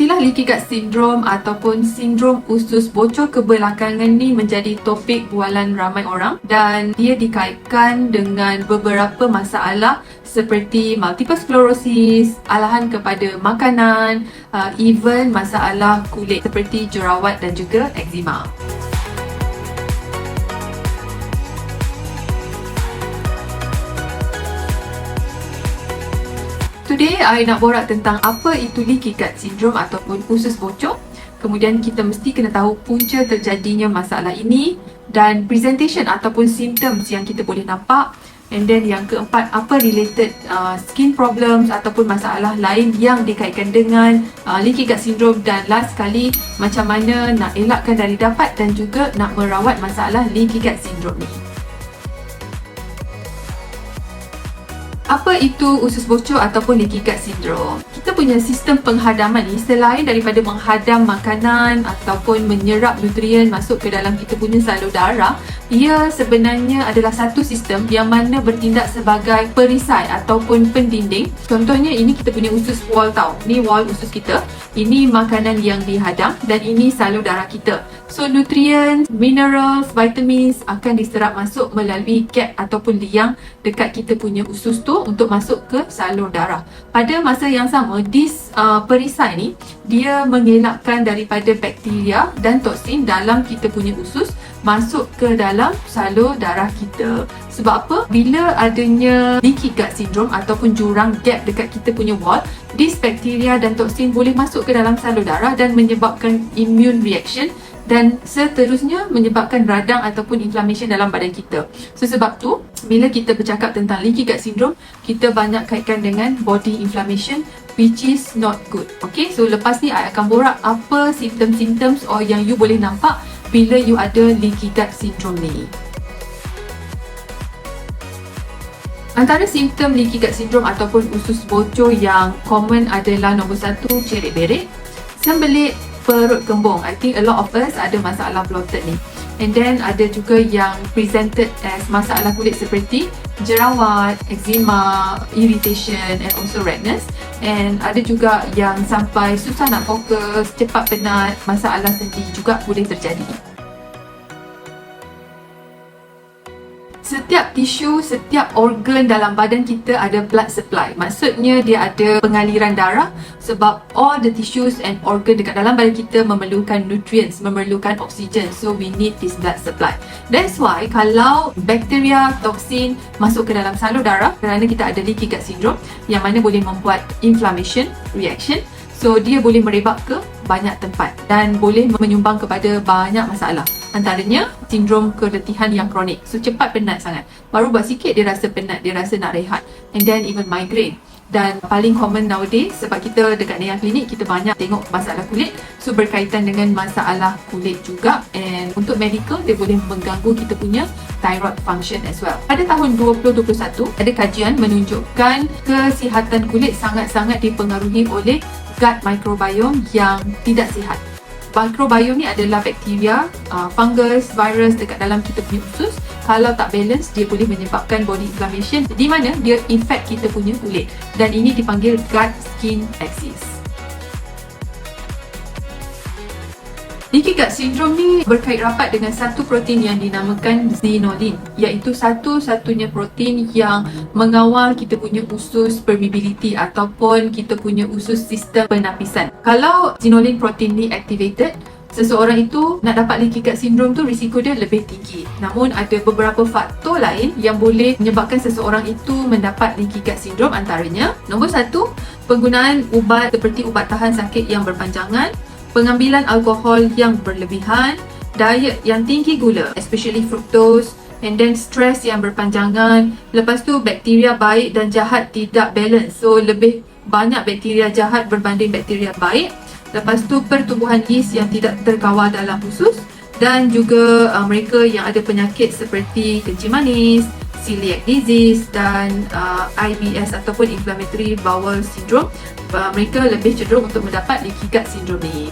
Istilah leaky gut syndrome ataupun sindrom usus bocor kebelakangan ni menjadi topik bualan ramai orang dan dia dikaitkan dengan beberapa masalah seperti multiple sclerosis, alahan kepada makanan, even masalah kulit seperti jerawat dan juga eczema. Today, I nak borak tentang apa itu leaky gut syndrome ataupun usus bocor. Kemudian kita mesti kena tahu punca terjadinya masalah ini dan presentation ataupun symptoms yang kita boleh nampak. And then yang keempat, apa related skin problems ataupun masalah lain yang dikaitkan dengan leaky gut syndrome. Dan last sekali, macam mana nak elakkan dari dapat dan juga nak merawat masalah leaky gut syndrome ni. Apa itu usus bocor ataupun leaky gut syndrome? Kita punya sistem penghadaman ni selain daripada menghadam makanan ataupun menyerap nutrien masuk ke dalam kita punya salur darah, ia sebenarnya adalah satu sistem yang mana bertindak sebagai perisai ataupun pendinding. Contohnya ini kita punya usus wall tau. Ni wall usus kita. Ini makanan yang dihadam dan ini salur darah kita. So nutrien, minerals, vitamins akan diserap masuk melalui gap ataupun liang dekat kita punya usus tu untuk masuk ke salur darah. Pada masa yang sama, perisai ni dia mengelakkan daripada bakteria dan toksin dalam kita punya usus masuk ke dalam salur darah kita. Sebab apa? Bila adanya leaky gut syndrome ataupun jurang gap dekat kita punya wall, bakteria dan toksin boleh masuk ke dalam salur darah dan menyebabkan immune reaction dan seterusnya menyebabkan radang ataupun inflammation dalam badan kita. So sebab tu, bila kita bercakap tentang leaky gut syndrome, kita banyak kaitkan dengan body inflammation which is not good. Okay, so lepas ni I akan borak apa symptoms yang you boleh nampak bila you ada leaky gut syndrome ni. Antara simptom leaky gut syndrome ataupun usus bocor yang common adalah nombor 1, cerit-berit, sembelit, perut kembung. I think a lot of us ada masalah bloated ni. And then ada juga yang presented as masalah kulit seperti jerawat, eczema, irritation and also redness. And ada juga yang sampai susah nak fokus, cepat penat, masalah sendi juga boleh terjadi. Setiap tisu, setiap organ dalam badan kita ada blood supply. Maksudnya dia ada pengaliran darah sebab all the tissues and organ dekat dalam badan kita memerlukan nutrients, memerlukan oksigen. So we need this blood supply. That's why kalau bakteria, toksin masuk ke dalam salur darah kerana kita ada leaky gut syndrome yang mana boleh membuat inflammation, reaction. So dia boleh merebak ke banyak tempat dan boleh menyumbang kepada banyak masalah. Antaranya sindrom keletihan yang kronik. So cepat penat sangat. Baru buat sikit dia rasa penat, dia rasa nak rehat. And then even migraine. Dan paling common nowadays sebab kita dekat Nea Klinik kita banyak tengok masalah kulit. So berkaitan dengan masalah kulit juga. And untuk medical dia boleh mengganggu kita punya thyroid function as well. Pada tahun 2021 ada kajian menunjukkan kesihatan kulit sangat-sangat dipengaruhi oleh gut microbiome yang tidak sihat. Microbiome ni adalah bakteria, fungus, virus dekat dalam kita punya usus. Kalau tak balance, dia boleh menyebabkan body inflammation di mana dia infect kita punya kulit. Dan ini dipanggil gut skin axis. Leaky gut syndrome ni berkait rapat dengan satu protein yang dinamakan zinolin, iaitu satu-satunya protein yang mengawal kita punya usus permeability ataupun kita punya usus sistem penapisan. Kalau zinolin protein ni activated, seseorang itu nak dapat leaky gut syndrome tu risiko dia lebih tinggi. Namun ada beberapa faktor lain yang boleh menyebabkan seseorang itu mendapat leaky gut syndrome. Antaranya, nombor 1, penggunaan ubat seperti ubat tahan sakit yang berpanjangan, pengambilan alkohol yang berlebihan, diet yang tinggi gula, especially fructose, and then stress yang berpanjangan. Lepas tu bakteria baik dan jahat tidak balance. So lebih banyak bakteria jahat berbanding bakteria baik. Lepas tu pertumbuhan yeast yang tidak terkawal dalam usus dan juga mereka yang ada penyakit seperti kencing manis, celiac disease dan IBS ataupun inflammatory bowel syndrome, mereka lebih cenderung untuk mendapat leaky gut syndrome ni.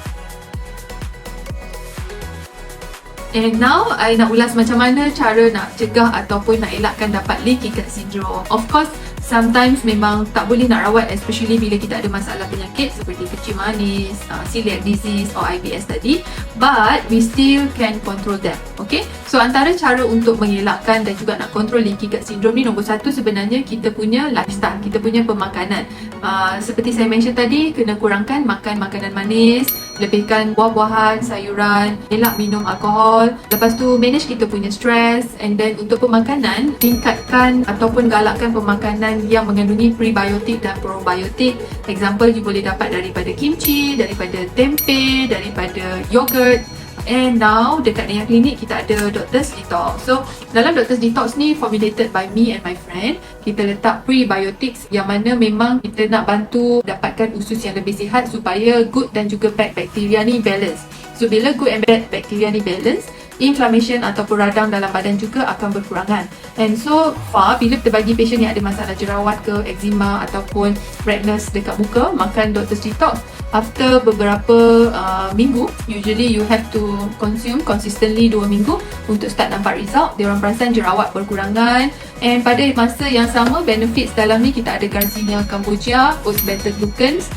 And now, I nak ulas macam mana cara nak cegah ataupun nak elakkan dapat leaky gut syndrome. Of course, sometimes memang tak boleh nak rawat, especially bila kita ada masalah penyakit seperti kecil manis, celiac disease or IBS tadi, but we still can control them. Okay, so antara cara untuk mengelakkan dan juga nak control leaky gut syndrome ni, nombor satu sebenarnya kita punya lifestyle, kita punya pemakanan. Seperti saya mention tadi, kena kurangkan makan makanan manis, lebihkan buah-buahan, sayuran, elak minum alkohol. Lepas tu manage kita punya stress, and then untuk pemakanan, tingkatkan ataupun galakkan pemakanan yang mengandungi prebiotik dan probiotik. Example, you boleh dapat daripada kimchi, daripada tempe, daripada yogurt. And now dekat Naya Clinic kita ada Doctor's Detox. So dalam Doctor's Detox ni formulated by me and my friend. Kita letak prebiotics yang mana memang kita nak bantu dapatkan usus yang lebih sihat supaya good dan juga bad bakteria ni balance. So bila good and bad bakteria ni balance, inflammation ataupun radang dalam badan juga akan berkurangan. And so far, bila kita bagi patient yang ada masalah jerawat ke, eczema ataupun redness dekat muka, makan Doctor's Detox, after beberapa minggu, usually you have to consume consistently 2 minggu untuk start nampak result. Diorang perasan jerawat berkurangan, and pada masa yang sama, benefits dalam ni kita ada Garcinia cambogia, oats beta-glucans,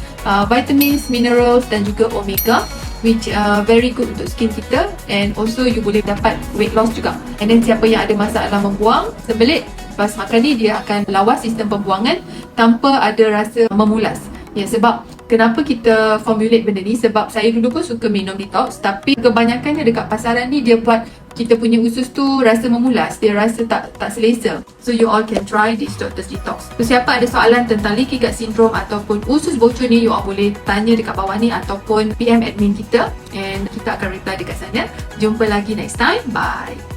vitamins, minerals dan juga omega, which very good untuk skin kita, and also you boleh dapat weight loss juga. And then siapa yang ada masalah membuang, sembelit lepas makan ni dia akan lawas sistem pembuangan tanpa ada rasa memulas. Ya, sebab kenapa kita formulate benda ni, sebab saya dulu pun suka minum detox, tapi kebanyakannya dekat pasaran ni dia buat kita punya usus tu rasa memulas, dia rasa tak selesa. So you all can try this Doctor's Detox. So siapa ada soalan tentang leaky gut syndrome ataupun usus bocor ni, you all boleh tanya dekat bawah ni ataupun PM admin kita, and kita akan reply dekat sana. Jumpa lagi next time. Bye.